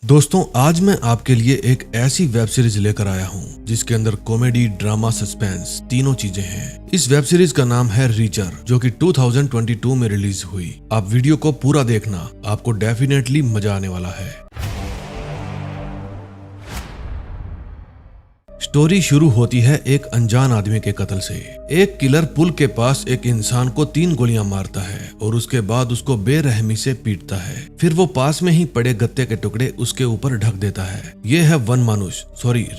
दोस्तों, आज मैं आपके लिए एक ऐसी वेब सीरीज लेकर आया हूं जिसके अंदर कॉमेडी, ड्रामा, सस्पेंस तीनों चीजें हैं। इस वेब सीरीज का नाम है रीचर, जो कि 2022 में रिलीज हुई। आप वीडियो को पूरा देखना, आपको डेफिनेटली मजा आने वाला है। स्टोरी शुरू होती है एक अनजान आदमी के कत्ल से। एक किलर पुल के पास एक इंसान को 3 गोलियां मारता है और उसके बाद उसको बेरहमी से पीटता है। फिर वो पास में ही पड़े गत्ते के टुकड़े उसके ऊपर ढक देता है। ये है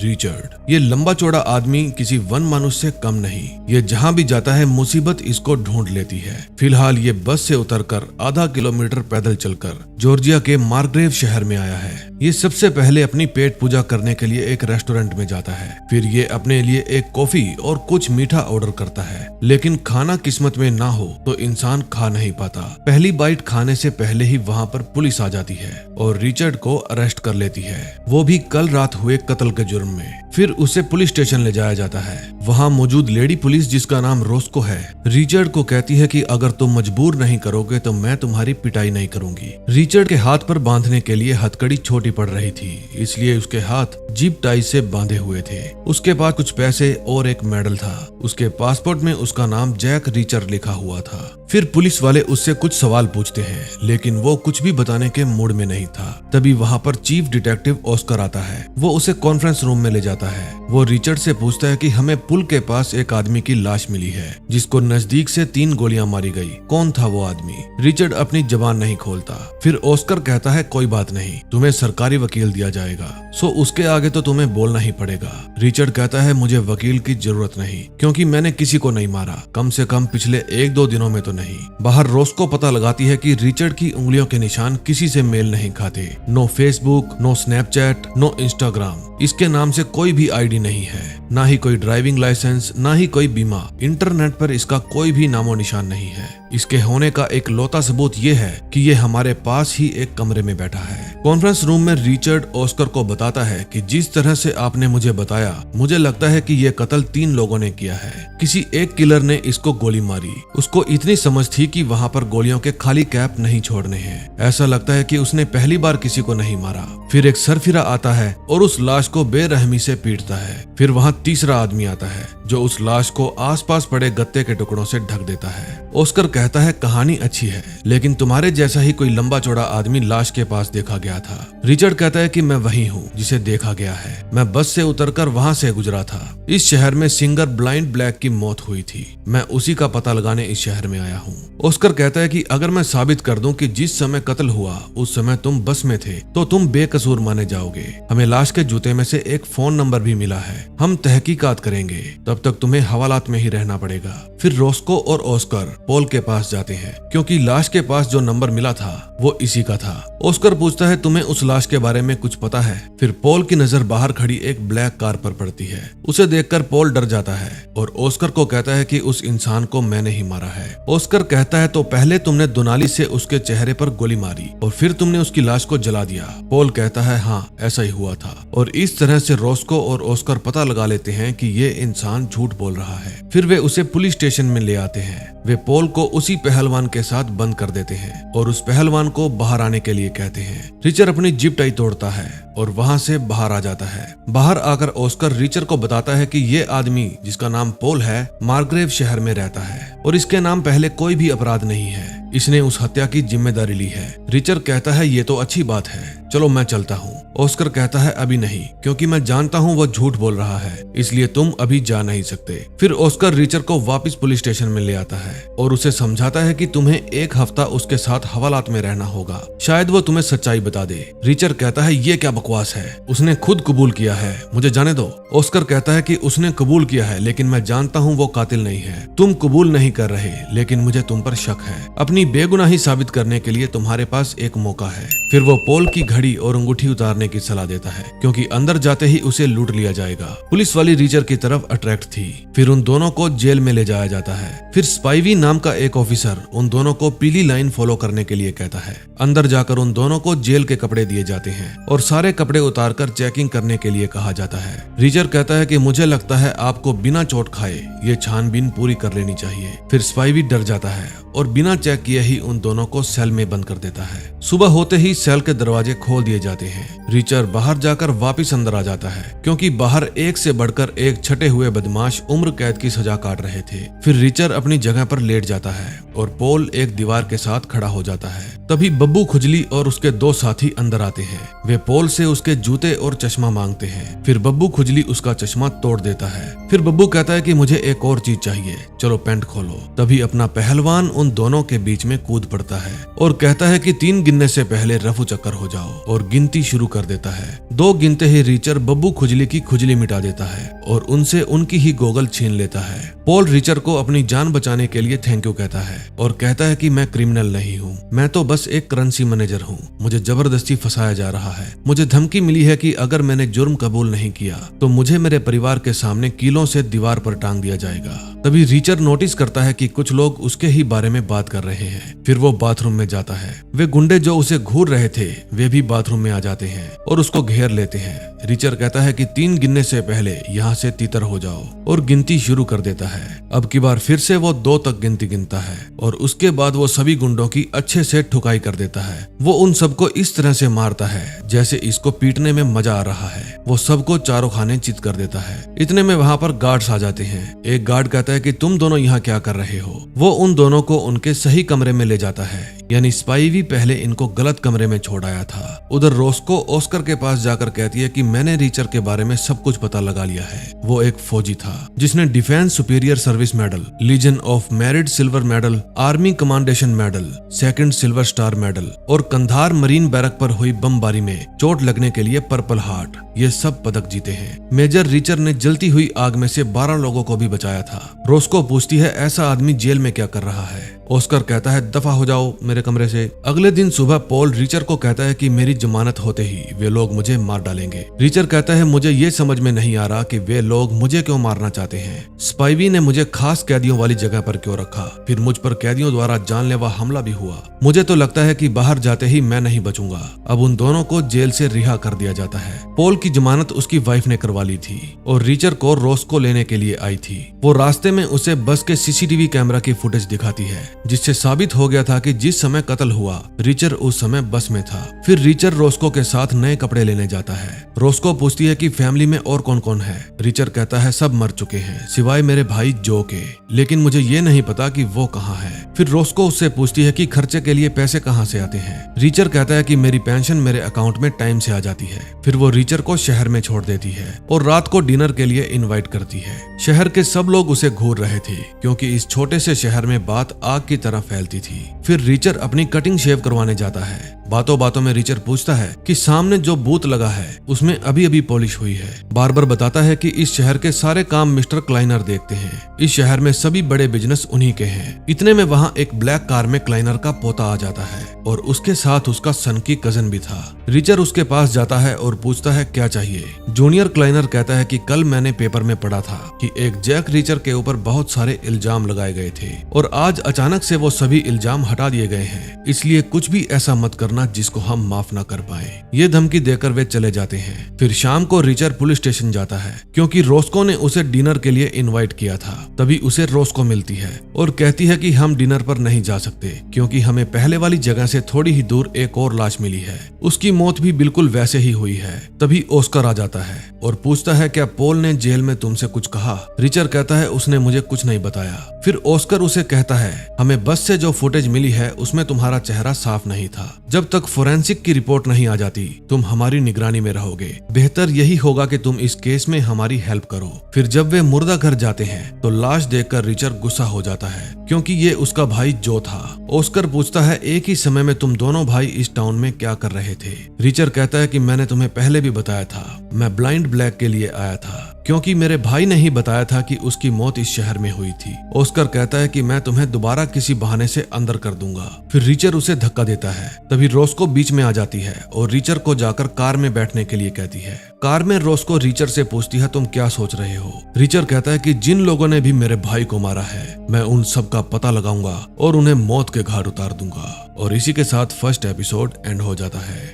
रिचर्ड। ये लंबा चौड़ा आदमी किसी वन मानुष से कम नहीं। ये जहाँ भी जाता है मुसीबत इसको ढूंढ लेती है। फिलहाल ये बस से उतरकर आधा किलोमीटर पैदल चलकर जॉर्जिया के मार्ग्रेव शहर में आया है। ये सबसे पहले अपनी पेट पूजा करने के लिए एक रेस्टोरेंट में जाता है। फिर ये अपने लिए एक कॉफी और कुछ मीठा ऑर्डर करता है, लेकिन खाना किस्मत में ना हो तो इंसान खा नहीं पाता। पहली बाइट खाने से पहले ही वहाँ पर पुलिस आ जाती है और रिचर्ड को अरेस्ट कर लेती है, वो भी कल रात हुए कत्ल के जुर्म में। फिर उसे पुलिस स्टेशन ले जाया जाता है। वहाँ मौजूद लेडी पुलिस, जिसका नाम रोस्को है, रिचर्ड को कहती है कि अगर तुम मजबूर नहीं करोगे तो मैं तुम्हारी पिटाई नहीं करूंगी। रिचर्ड के हाथ पर बांधने के लिए हथकड़ी छोटी पड़ रही थी, इसलिए उसके हाथ जिप टाई से बांधे हुए थे। उसके पास कुछ पैसे और एक मेडल था। उसके पासपोर्ट में उसका नाम जैक रीचर लिखा हुआ था। फिर पुलिस वाले उससे कुछ सवाल पूछते हैं, लेकिन वो कुछ भी बताने के मूड में नहीं था। तभी वहाँ पर चीफ डिटेक्टिव ऑस्कर आता है। वो उसे कॉन्फ्रेंस रूम में ले जाता है। वो रिचर्ड से पूछता है कि हमें पुल के पास एक आदमी की लाश मिली है जिसको नजदीक से 3 गोलियां मारी गई। कौन था वो आदमी? रिचर्ड अपनी जबान नहीं खोलता। फिर ऑस्कर कहता है, कोई बात नहीं, तुम्हें सरकारी वकील दिया जाएगा, सो उसके आगे तो तुम्हें बोलना ही पड़ेगा। रिचर्ड कहता है, मुझे वकील की जरूरत नहीं, क्योंकि मैंने किसी को नहीं मारा, कम से कम पिछले 1-2 दिनों में तो नहीं। बाहर रोस्को पता लगाती है कि रिचर्ड की उंगलियों के निशान किसी से मेल नहीं खाते। No Facebook, no Snapchat, no Instagram, इसके नाम से कोई भी आईडी नहीं है, ना ही कोई ड्राइविंग लाइसेंस, ना ही कोई बीमा। इंटरनेट पर इसका कोई भी नामो निशान नहीं है। इसके होने का एक लौता सबूत ये है कि ये हमारे पास ही एक कमरे में बैठा है। कॉन्फ्रेंस रूम में रिचर्ड ऑस्कर को बताता है कि जिस तरह से आपने मुझे बताया, मुझे लगता है कि ये कत्ल 3 लोगों ने किया है। किसी एक किलर ने इसको गोली मारी। उसको इतनी समझ थी कि वहाँ पर गोलियों के खाली कैप नहीं छोड़ने हैं। ऐसा लगता है कि उसने पहली बार किसी को नहीं मारा। फिर एक सरफिरा आता है और उस लाश को बेरहमी से पीटता है। फिर वहाँ तीसरा आदमी आता है जो उस लाश को आसपास पड़े गत्ते के टुकड़ों से ढक देता है। ऑस्कर कहता है, कहानी अच्छी है, लेकिन तुम्हारे जैसा ही कोई लंबा चौड़ा आदमी लाश के पास देखा गया था। रिचर्ड कहता है कि मैं वही हूँ जिसे देखा गया है। मैं बस से उतरकर वहाँ से गुजरा था। इस शहर में सिंगर ब्लाइंड ब्लैक की मौत हुई थी। मैं उसी का पता लगाने इस शहर में आया हूँ। ऑस्कर कहता है कि अगर मैं साबित कर दूं कि जिस समय कत्ल हुआ उस समय तुम बस में थे, तो तुम बेकसूर माने जाओगे। हमें लाश के जूते में से एक फोन नंबर भी मिला है। हम तहकीकात करेंगे, तब तक तुम्हें हवालात में ही रहना पड़ेगा। फिर रोस्को और ऑस्कर पॉल के पास जाते हैं, क्योंकि लाश के पास जो नंबर मिला था वो इसी का था। ऑस्कर पूछता है, तुम्हें उस लाश के बारे में कुछ पता है? फिर पॉल की नजर बाहर खड़ी एक ब्लैक कार पर पड़ती है। उसे देखकर पॉल डर जाता है और ऑस्कर को कहता है कि उस इंसान को मैंने ही मारा है। ऑस्कर कहता है, तो पहले तुमने दुनाली से उसके चेहरे पर गोली मारी और फिर तुमने उसकी लाश को जला दिया। पॉल कहता है, हाँ, ऐसा ही हुआ था। और इस तरह से रोस्को और ऑस्कर पता लगा लेते हैं कि ये इंसान झूठ बोल रहा है। फिर वे उसे पुलिस स्टेशन में ले आते हैं। वे पॉल को उसी पहलवान के साथ बंद कर देते हैं और उस पहलवान को बाहर आने के लिए कहते हैं। रिचर्ड अपनी जिप टाई तोड़ता है और वहाँ से बाहर आ जाता है। बाहर आकर ऑस्कर रिचर्ड को बताता है कि ये आदमी, जिसका नाम पॉल है, मार्ग्रेव शहर में रहता है और इसके नाम पहले कोई भी अपराध नहीं है। इसने उस हत्या की जिम्मेदारी ली है। रिचर्ड कहता है, ये तो अच्छी बात है, चलो मैं चलता हूँ। ऑस्कर कहता है, अभी नहीं, क्योंकि मैं जानता हूँ वो झूठ बोल रहा है, इसलिए तुम अभी जा नहीं सकते। फिर ऑस्कर रिचर्ड को वापस पुलिस स्टेशन में ले आता है और उसे समझाता है कि तुम्हें 1 हफ्ता उसके साथ हवालात में रहना होगा, शायद वो तुम्हें सच्चाई बता दे। रिचर्ड कहता है, ये क्या बकवास है, उसने खुद कबूल किया है, मुझे जाने दो। ऑस्कर कहता है कि उसने कबूल किया है, लेकिन मैं जानता हूँ वो कातिल नहीं है। तुम कबूल नहीं कर रहे, लेकिन मुझे तुम पर शक है। अपनी बेगुनाही साबित करने के लिए तुम्हारे पास एक मौका है। फिर वो पॉल की घड़ी और अंगूठी उतारने की सलाह देता है, क्योंकि अंदर जाते ही उसे लूट लिया जाएगा। पुलिस वाली रिचर्ड की तरफ अट्रैक्ट थी। फिर उन दोनों को जेल में ले जाया जाता है। फिर स्पाइवी नाम का एक ऑफिसर उन दोनों को पीली लाइन फॉलो करने के लिए कहता है। अंदर जाकर उन दोनों को जेल के कपड़े दिए जाते हैं और सारे कपड़े उतारकर चेकिंग करने के लिए कहा जाता है। रिचर्ड कहता है कि मुझे लगता है आपको बिना चोट खाए ये छानबीन पूरी कर लेनी चाहिए। फिर स्पाइवी डर जाता है और बिना चेक किए ही उन दोनों को सेल में बंद कर देता है। सुबह होते ही सेल के दरवाजे खोल दिए जाते हैं। रिचर बाहर जाकर वापिस अंदर आ जाता है क्योंकि बाहर एक से बढ़कर एक छटे हुए बदमाश उम्र कैद की सजा काट रहे थे। फिर रिचर अपनी जगह पर लेट जाता है और पोल एक दीवार के साथ खड़ा हो जाता है। तभी बब्बू खुजली और उसके दो साथी अंदर आते हैं। वे पोल से उसके जूते और चश्मा मांगते हैं। फिर बब्बू खुजली उसका चश्मा तोड़ देता है। फिर बब्बू कहता है कि मुझे एक और चीज चाहिए, चलो पैंट खोलो। तभी अपना पहलवान उन दोनों के बीच में कूद पड़ता है और कहता है कि 3 गिनने से पहले रफू चक्कर हो जाओ, और गिनती शुरू कर देता है। 2 गिनते ही रिचर बब्बू खुजली की खुजली मिटा देता है और उनसे उनकी ही गोगल छीन लेता है। पोल रिचर को अपनी जान बचाने के लिए थैंक यू कहता है और कहता है कि मैं क्रिमिनल नहीं हूँ, मैं तो बस एक करेंसी मैनेजर हूँ। मुझे जबरदस्ती फंसाया जा रहा है। मुझे धमकी मिली है कि अगर मैंने जुर्म कबूल नहीं किया तो मुझे मेरे परिवार के सामने कीलों से दीवार पर टांग दिया जाएगा। तभी रिचर नोटिस करता है कि कुछ लोग उसके ही बारे में बात कर रहे हैं। फिर वो बाथरूम में जाता है। वे गुंडे जो उसे घूर रहे थे वे भी बाथरूम में आ जाते हैं और उसको घेर लेते हैं। रिचर कहता है कि 3 गिनने से पहले यहाँ से तीतर हो जाओ, और गिनती शुरू कर देता है। अब की बार फिर से वो 2 तक गिनती गिनता है और उसके बाद वो सभी गुंडों की अच्छे से ठुकाई कर देता है। वो उन सबको इस तरह से मारता है जैसे इसको पीटने में मजा आ रहा है। वो सबको चारों खाने चित कर देता है। इतने में वहाँ पर गार्ड्स आ जाते हैं। एक गार्ड कहता है कि तुम दोनों यहाँ क्या कर रहे हो। वो उन दोनों को उनके सही कमरे में ले जाता है, यानी स्पाइवी पहले इनको गलत कमरे में छोड़ आया था। उधर रोस्को ऑस्कर के पास जाकर कहती है कि मैंने रिचर के बारे में सब कुछ पता लगा लिया है। वो एक फौजी था जिसने defence superior service medal, legion of merit silver medal, army commendation medal, 2nd silver star medal और कंधार मरीन बैरक पर हुई बमबारी में चोट लगने के लिए पर्पल हार्ट, ये सब पदक जीते हैं। मेजर रिचर ने जलती हुई आग में से 12 लोगों को भी बचाया था। रोस्को पूछती है ऐसा आदमी जेल में क्या कर रहा है। ऑस्कर कहता है दफा हो जाओ मेरे कमरे से। अगले दिन सुबह पोल रिचर को कहता है कि मेरी जमानत होते ही वे लोग मुझे मार डालेंगे। रिचर कहता है मुझे ये समझ में नहीं आ रहा कि वे लोग मुझे क्यों मारना चाहते हैं। स्पाइवी ने मुझे खास कैदियों वाली जगह पर क्यों रखा, फिर मुझ पर कैदियों द्वारा जानलेवा हमला भी हुआ। मुझे तो लगता है कि बाहर जाते ही मैं नहीं बचूंगा। अब उन दोनों को जेल से रिहा कर दिया जाता है। पोल की जमानत उसकी वाइफ ने करवा ली थी और रिचर को रोस्को लेने के लिए आई थी। वो रास्ते में उसे बस के सीसीटीवी कैमरा की फुटेज दिखाती है जिससे साबित हो गया था कि जिस समय कत्ल हुआ रिचर उस समय बस में था। फिर रिचर रोस्को के साथ नए कपड़े लेने जाता है। रोस्को पूछती है कि फैमिली में और कौन कौन है। रिचर कहता है सब मर चुके हैं सिवाय मेरे भाई जो के, लेकिन मुझे ये नहीं पता कि वो कहाँ है। फिर रोस्को उससे पूछती है कि खर्चे के लिए पैसे कहाँ से आते हैं। रिचर कहता है कि मेरी पेंशन मेरे अकाउंट में टाइम से आ जाती है। फिर वो रिचर को शहर में छोड़ देती है और रात को डिनर के लिए इनवाइट करती है। शहर के सब लोग उसे घूर रहे थे क्योंकि इस छोटे से शहर में बात आग की तरह फैलती थी। फिर रिचर अपनी कटिंग शेव करवाने जाता है। बातों बातों में रिचर पूछता है कि सामने जो बूथ लगा है उसमें अभी अभी पॉलिश हुई है। बार्बर बताता है कि इस शहर के सारे काम मिस्टर क्लाइनर देखते हैं। इस शहर में सभी बड़े बिजनेस उन्हीं के हैं। इतने में वहाँ एक ब्लैक कार में क्लाइनर का पोता आ जाता है और उसके साथ उसका सन की कजन भी था। रिचर उसके पास जाता है और पूछता है क्या चाहिए। जूनियर क्लाइनर कहता है कि कल मैंने पेपर में पढ़ा था कि एक जैक रिचर के ऊपर बहुत सारे इल्जाम लगाए गए थे और आज अचानक से वो सभी इल्जाम हटा दिए गए हैं, इसलिए कुछ भी ऐसा मत करना जिसको हम माफ ना कर पाए। ये धमकी देकर वे चले जाते हैं। फिर शाम को रिचर पुलिस स्टेशन जाता है क्योंकि रोस्को ने उसे डिनर के लिए इनवाइट किया था। तभी उसे रोस्को मिलती है और कहती है कि हम डिनर पर नहीं जा सकते क्योंकि हमें पहले वाली जगह से थोड़ी ही दूर एक और लाश मिली है, उसकी मौत भी बिल्कुल वैसे ही हुई है। तभी ऑस्कर आ जाता है और पूछता है क्या पोल ने जेल में तुमसे कुछ कहा। रिचर कहता है उसने मुझे कुछ नहीं बताया। फिर ऑस्कर उसे कहता है हमें बस से जो फुटेज मिली है उसमें तुम्हारा चेहरा साफ नहीं था। जब तक फोरेंसिक की रिपोर्ट नहीं आ जाती तुम हमारी निगरानी में रहोगे। बेहतर यही होगा कि तुम इस केस में हमारी हेल्प करो। फिर जब वे मुर्दा घर जाते हैं तो लाश देखकर रिचर गुस्सा हो जाता है क्योंकि ये उसका भाई जो था। ऑस्कर पूछता है एक ही समय में तुम दोनों भाई इस टाउन में क्या कर रहे थे। रिचर कहता है कि मैंने तुम्हें पहले भी बताया था, मैं ब्लाइंड ब्लैक के लिए आया था क्योंकि मेरे भाई ने ही बताया था कि उसकी मौत इस शहर में हुई थी। ऑस्कर कहता है कि मैं तुम्हें दोबारा किसी बहाने से अंदर कर दूंगा। फिर रिचर उसे धक्का देता है। तभी रोस्को बीच में आ जाती है और रिचर को जाकर कार में बैठने के लिए कहती है। कार में रोस्को रिचर से पूछती है तुम क्या सोच रहे हो। रिचर कहता है कि जिन लोगों ने भी मेरे भाई को मारा है मैं उन सब का पता लगाऊंगा और उन्हें मौत के घाट उतार दूंगा। और इसी के साथ फर्स्ट एपिसोड एंड हो जाता है।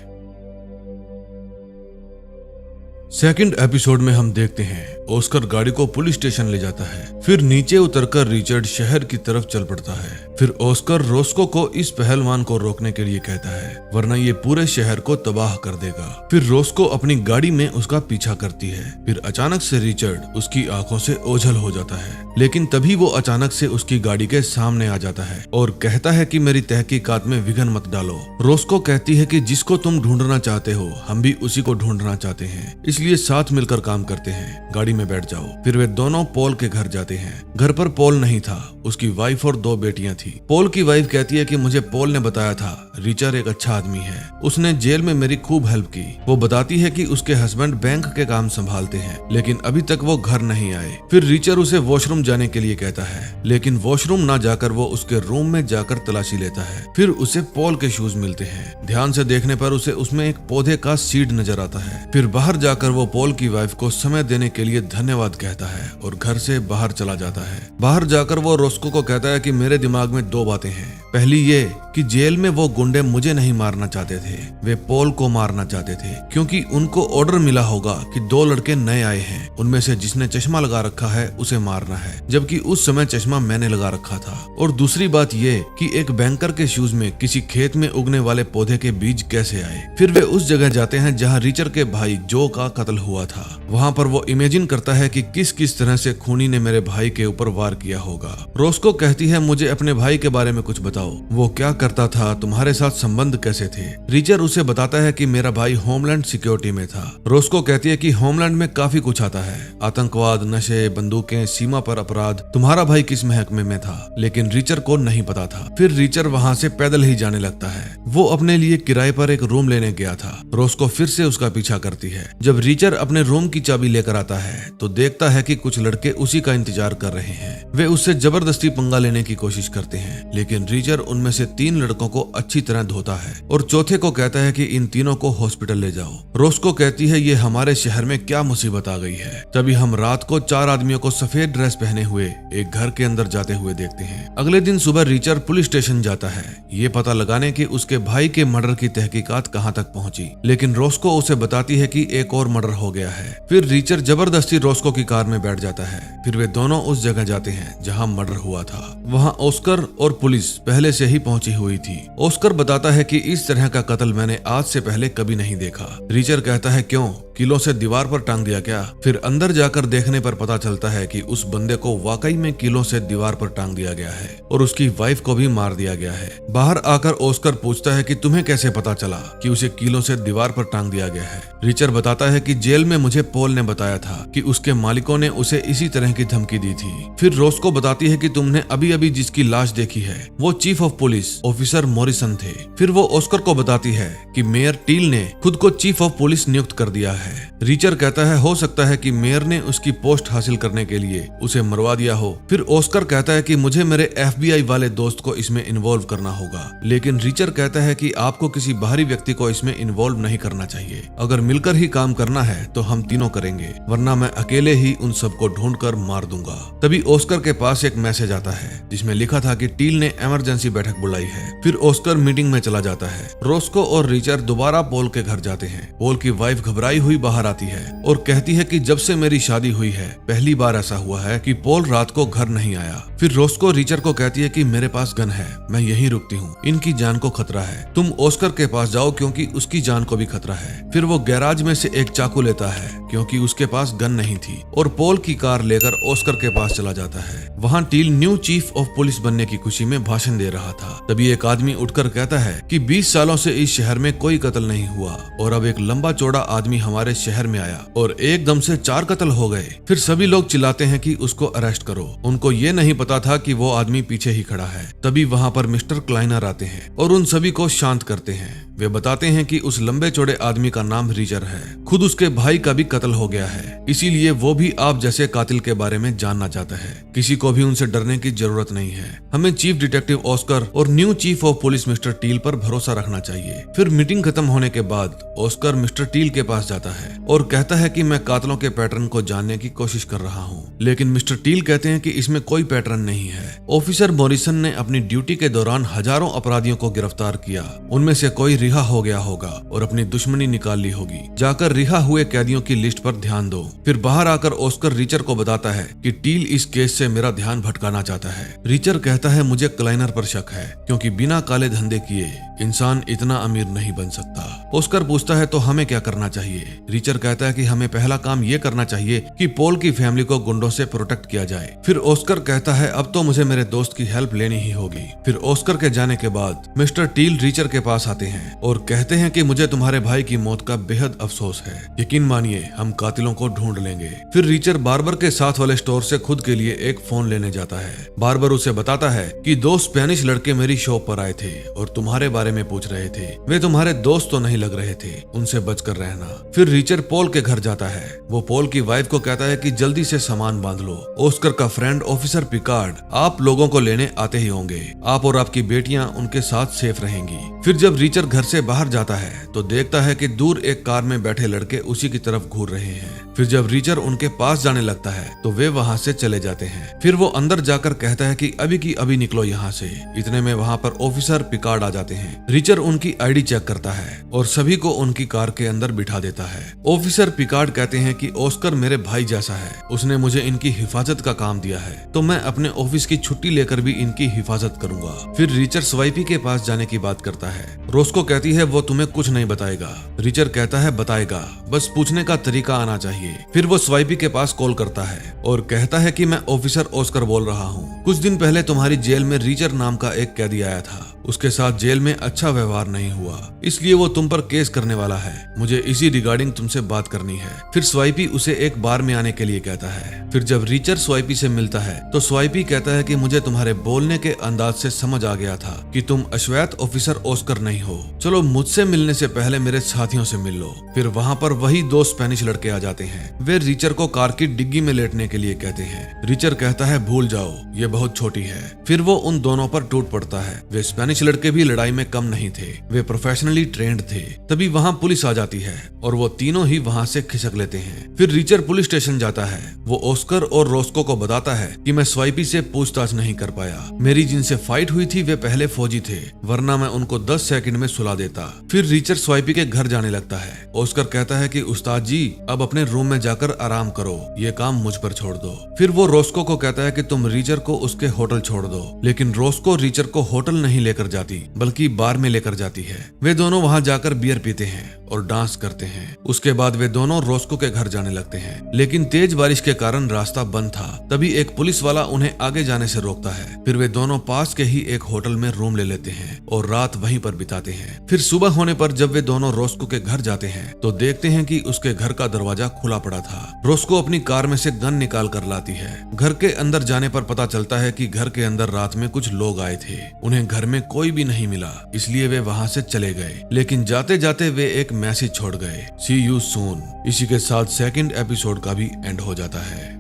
सेकंड एपिसोड में हम देखते हैं ऑस्कर गाड़ी को पुलिस स्टेशन ले जाता है। फिर नीचे उतरकर रिचर्ड शहर की तरफ चल पड़ता है। फिर ऑस्कर रोस्को को इस पहलवान को रोकने के लिए कहता है, वरना ये पूरे शहर को तबाह कर देगा। फिर रोस्को अपनी गाड़ी में उसका पीछा करती है। फिर अचानक से रिचर्ड उसकी आंखों से ओझल हो जाता है, लेकिन तभी वो अचानक से उसकी गाड़ी के सामने आ जाता है और कहता है कि मेरी तहकीकात में विघ्न मत डालो। रोस्को कहती है कि जिसको तुम ढूंढना चाहते हो हम भी उसी को ढूंढना चाहते हैं, इसलिए साथ मिलकर काम करते हैं, गाड़ी में बैठ जाओ। फिर वे दोनों पॉल के घर जाते हैं। घर पर पॉल नहीं था, उसकी वाइफ और 2 बेटियां थी। पॉल की वाइफ कहती है कि मुझे पॉल ने बताया था रिचर्ड एक अच्छा आदमी है, उसने जेल में मेरी खूब हेल्प की। वो बताती है कि उसके हस्बैंड बैंक के काम संभालते हैं, लेकिन अभी तक वो घर नहीं आए। फिर रिचर्ड उसे वॉशरूम जाने के लिए कहता है, लेकिन वॉशरूम ना जाकर वो उसके रूम में जाकर तलाशी लेता है। फिर उसे पॉल के शूज मिलते हैं। ध्यान से देखने पर उसे उसमें एक पौधे का सीड नजर आता है। फिर बाहर जाकर वो पॉल की वाइफ को समय देने के लिए धन्यवाद कहता है और घर से बाहर चला जाता है। बाहर जाकर वो रोस्को को कहता है कि मेरे दिमाग में 2 बातें हैं। पहली ये कि जेल में वो गुंडे मुझे नहीं मारना चाहते थे, वे पॉल को मारना चाहते थे, क्योंकि उनको ऑर्डर मिला होगा कि 2 लड़के नए आए हैं, उनमें से जिसने चश्मा लगा रखा है उसे मारना है, जबकि उस समय चश्मा मैंने लगा रखा था। और दूसरी बात ये कि एक बैंकर के शूज में किसी खेत में उगने वाले पौधे के बीज कैसे आए। फिर वे उस जगह जाते हैं जहाँ रिचर्ड के भाई जो का कत्ल हुआ था। वहाँ पर वो इमेजिन करता है कि किस किस तरह से खूनी ने मेरे भाई के ऊपर वार किया होगा। रोस्को कहती है, मुझे अपने भाई के बारे में कुछ बताओ, वो क्या करता था, तुम्हारे साथ संबंध कैसे थे। रिचर्ड उसे बताता है कि मेरा भाई होमलैंड सिक्योरिटी में था। रोस्को कहती है कि होमलैंड में काफी कुछ आता है, आतंकवाद, नशे, बंदूकें, सीमा पर अपराध। तुम्हारा भाई किस महकमे में था, लेकिन रिचर्ड को नहीं पता था। फिर रिचर्ड वहाँ से पैदल ही जाने लगता है। वो अपने लिए किराए पर एक रूम लेने गया था। रोस्को फिर से उसका पीछा करती है। जब रिचर्ड अपने रूम की चाबी लेकर आता है तो देखता है कि कुछ लड़के उसी का इंतजार कर रहे हैं। वे उससे जबरदस्ती पंगा लेने की कोशिश करते हैं, लेकिन रिचर्ड उनमें से 3 लड़कों को अच्छी तरह धोता है और चौथे को कहता है कि इन तीनों को हॉस्पिटल ले जाओ। रोस्को कहती है, ये हमारे शहर में क्या मुसीबत आ गई है। तभी हम रात को 4 आदमियों को सफेद ड्रेस पहने हुए एक घर के अंदर जाते हुए देखते हैं। अगले दिन सुबह रिचर्ड पुलिस स्टेशन जाता है, ये पता लगाने कि उसके भाई के मर्डर की तहकीकात कहां तक पहुंची, लेकिन रोस्को उसे बताती है कि एक और मर्डर हो गया है। फिर रिचर्ड जबरदस्ती रोस्को की कार में बैठ जाता है। फिर वे दोनों उस जगह जाते हैं जहां मर्डर हुआ था। वहां ऑस्कर और पुलिस पहले से ही पहुंची हुई थी। ऑस्कर बताता है कि इस तरह का कत्ल मैंने आज से पहले कभी नहीं देखा। रिचर्ड कहता है, क्यों, किलों से दीवार पर टांग दिया क्या। फिर अंदर जाकर देखने पर पता चलता है कि उस बंदे को वाकई में किलों से दीवार पर टांग दिया गया है और उसकी वाइफ को भी मार दिया गया है। बाहर आकर ऑस्कर पूछता है कि तुम्हें कैसे पता चला कि उसे किलों से दीवार पर टांग दिया गया है। रिचर्ड बताता है कि जेल में मुझे पॉल ने बताया था कि उसके मालिकों ने उसे इसी तरह की धमकी दी थी। फिर रोस्को बताती है कि तुमने अभी अभी जिसकी लाश देखी है वो chief of police officer Morrison थे। फिर वो ऑस्कर को बताती है कि मेयर टील ने खुद को चीफ ऑफ पुलिस नियुक्त कर दिया है। रिचर्ड कहता है, हो सकता है कि मेयर ने उसकी पोस्ट हासिल करने के लिए उसे मरवा दिया हो। फिर ऑस्कर कहता है कि मुझे मेरे FBI वाले दोस्त को इसमें इन्वॉल्व करना होगा, लेकिन रिचर्ड कहता है कि आपको किसी बाहरी व्यक्ति को इसमें इन्वॉल्व नहीं करना चाहिए। अगर मिलकर ही काम करना है तो हम तीनों करेंगे, वरना मैं अकेले ही उन सबको ढूंढकर मार दूंगा। तभी ऑस्कर के पास एक मैसेज आता है जिसमें लिखा था कि टील ने इमरजेंसी बैठक बुलाई है। फिर ऑस्कर मीटिंग में चला जाता है। रोस्को और रिचर्ड दोबारा पॉल के घर जाते हैं। पॉल की वाइफ घबराई हुई बाहर आती है और कहती है कि जब से मेरी शादी हुई है पहली बार ऐसा हुआ है कि पॉल रात को घर नहीं आया। फिर रोस्को रिचर्ड को कहती है कि मेरे पास गन है, मैं यहीं रुकती हूँ, इनकी जान को खतरा है, तुम ऑस्कर के पास जाओ क्योंकि उसकी जान को भी खतरा है। फिर वो गैराज में से एक चाकू लेता है क्योंकि उसके पास गन नहीं थी और पॉल की कार लेकर ऑस्कर के पास चला जाता है। वहाँ Teal new chief of police बनने की खुशी में भाषण दे रहा था। तभी एक आदमी उठकर कहता है कि 20 सालों से इस शहर में कोई कत्ल नहीं हुआ और अब एक लंबा चौड़ा आदमी हमारे शहर में आया और एकदम से 4 कत्ल हो गए। फिर सभी लोग चिल्लाते हैं कि उसको अरेस्ट करो। उनको ये नहीं पता था कि वो आदमी पीछे ही खड़ा है। तभी वहाँ पर मिस्टर क्लाइनर आते हैं और उन सभी को शांत करते हैं। वे बताते हैं कि उस लंबे चौड़े आदमी का नाम रिचर्ड है, खुद उसके भाई का भी कत्ल हो गया है, इसीलिए वो भी आप जैसे कातिल के बारे में जानना चाहता है। किसी को भी उनसे डरने की जरूरत नहीं है। हमें चीफ डिटेक्टिव ऑस्कर और new chief of police mister Teal पर भरोसा रखना चाहिए। फिर मीटिंग खत्म होने के बाद ऑस्कर मिस्टर टील के पास जाता है और कहता है कि मैं कातिलों के पैटर्न को जानने की कोशिश कर रहा हूँ, लेकिन मिस्टर टील कहते हैं कि इसमें कोई पैटर्न नहीं है। ऑफिसर मॉरिसन ने अपनी ड्यूटी के दौरान हजारों अपराधियों को गिरफ्तार किया, उनमें से कोई रिहा हो गया होगा और अपनी दुश्मनी निकाल ली होगी। जाकर रिहा हुए कैदियों की लिस्ट पर ध्यान दो। फिर बाहर आकर ऑस्कर रिचर को बताता है कि टील इस केस से मेरा ध्यान भटकाना चाहता है। रिचर कहता है मुझे क्लाइनर पर शक है, क्योंकि बिना काले धंधे किए इंसान इतना अमीर नहीं बन सकता। ऑस्कर पूछता है तो हमें क्या करना चाहिए। रिचर कहता है कि हमें पहला काम ये करना चाहिए कि पॉल की फैमिली को गुंडों से प्रोटेक्ट किया जाए। फिर ऑस्कर कहता है अब तो मुझे मेरे दोस्त की हेल्प लेनी ही होगी। फिर ऑस्कर के जाने के बाद मिस्टर टील रिचर के पास आते हैं और कहते हैं कि मुझे तुम्हारे भाई की मौत का बेहद अफसोस है। यकीन मानिए हम कातिलों को ढूंढ लेंगे। फिर रिचर बार्बर के साथ वाले स्टोर से खुद के लिए एक फोन लेने जाता है। बार्बर उसे बताता है कि दो स्पेनिश लड़के मेरी शॉप पर आए थे और तुम्हारे बारे में पूछ रहे थे। वे तुम्हारे दोस्त तो नहीं लग रहे थे, उनसे बचकर रहना। फिर रिचर पॉल के घर जाता है। वो पॉल की वाइफ को कहता है कि जल्दी से सामान बांध लो। ऑस्कर का फ्रेंड ऑफिसर पिकार्ड आप लोगों को लेने आते ही होंगे। आप और आपकी बेटियां उनके साथ सेफ रहेंगी। फिर जब रिचर घर से बाहर जाता है तो देखता है कि दूर एक कार में बैठे लड़के उसी की तरफ घूर रहे हैं। फिर जब रिचर उनके पास जाने लगता है तो वे वहां से चले जाते हैं। फिर वो अंदर जाकर कहता है कि अभी की अभी निकलो यहाँ से। इतने में वहाँ पर ऑफिसर पिकार्ड आ जाते हैं। रिचर उनकी आईडी चेक करता है और सभी को उनकी कार के अंदर बिठा देता है। ऑफिसर पिकार्ड कहते हैं कि ऑस्कर मेरे भाई जैसा है, उसने मुझे इनकी हिफाजत का काम दिया है, तो मैं अपने ऑफिस की छुट्टी लेकर भी इनकी हिफाजत करूंगा। फिर रिचर स्वाइपी के पास जाने की बात करता है। रोस्को कहती है वो तुम्हें कुछ नहीं बताएगा। रिचर कहता है बताएगा, बस पूछने का तरीका आना चाहिए। फिर वो स्वाइपी के पास कॉल करता है और कहता है कि मैं ऑफिसर ऑस्कर बोल रहा हूँ। कुछ दिन पहले तुम्हारी जेल में रिचर नाम का एक कैदी आया था। उसके साथ जेल में अच्छा व्यवहार नहीं हुआ, इसलिए वो तुम पर केस करने वाला है। मुझे इसी रिगार्डिंग तुमसे बात करनी है। फिर स्वाइपी उसे एक बार में आने के लिए कहता है। फिर जब रिचर स्वाइपी से मिलता है तो स्वाइपी कहता है कि मुझे तुम्हारे बोलने के अंदाज से समझ आ गया था कि तुम अश्वेत ऑफिसर ऑस्कर नहीं हो। चलो मुझसे मिलने से पहले मेरे साथियों से मिल लो। फिर वहाँ पर वही दो स्पेनिश लड़के आ जाते हैं। वे रिचर को कार की डिग्गी में लेटने के लिए कहते हैं। रिचर कहता है भूल जाओ, ये बहुत छोटी है। फिर वो उन दोनों पर टूट पड़ता है। वे स्पेनिश लड़के भी लड़ाई में कम नहीं थे, वे प्रोफेशनली ट्रेंड थे। तभी वहाँ पुलिस आ जाती है और वो तीनों ही वहाँ से खिसक लेते हैं। फिर रिचर पुलिस स्टेशन जाता है। वो ऑस्कर और रोस्को को बताता है कि मैं स्वाइपी से पूछताछ नहीं कर पाया। मेरी जिनसे फाइट हुई थी वे पहले फौजी थे, वरना मैं उनको 10 सेकंड में सुला देता। फिर रिचर स्वाइपी के घर जाने लगता है। ऑस्कर कहता है कि उस्ताद जी अब अपने रूम में जाकर आराम करो, ये काम मुझ पर छोड़ दो। फिर वो रोस्को को कहता है कि तुम रिचर को उसके होटल छोड़ दो, लेकिन रोस्को रिचर को होटल नहीं लेकर जाती बल्कि बार में लेकर जाती है। वे दोनों वहां जाकर बियर पीते हैं और डांस करते हैं। उसके बाद वे दोनों रोस्को के घर जाने लगते हैं, लेकिन तेज बारिश के कारण रास्ता बंद था। तभी एक पुलिस वाला उन्हें आगे जाने से रोकता है। फिर वे दोनों पास के ही एक होटल में रूम ले लेते हैं और रात वहीं पर बिताते हैं। फिर सुबह होने पर जब वे दोनों रोस्को के घर जाते हैं तो देखते हैं कि उसके घर का दरवाजा खुला पड़ा था। रोस्को अपनी कार में से गन निकाल कर लाती है। घर के अंदर जाने पर पता चलता है कि घर के अंदर रात में कुछ लोग आए थे। उन्हें घर में कोई भी नहीं मिला, इसलिए वे वहां से चले गए। लेकिन जाते जाते वे एक मैसेज छोड़ गए, सी यू सून। इसी के साथ सेकंड एपिसोड का भी एंड हो जाता है।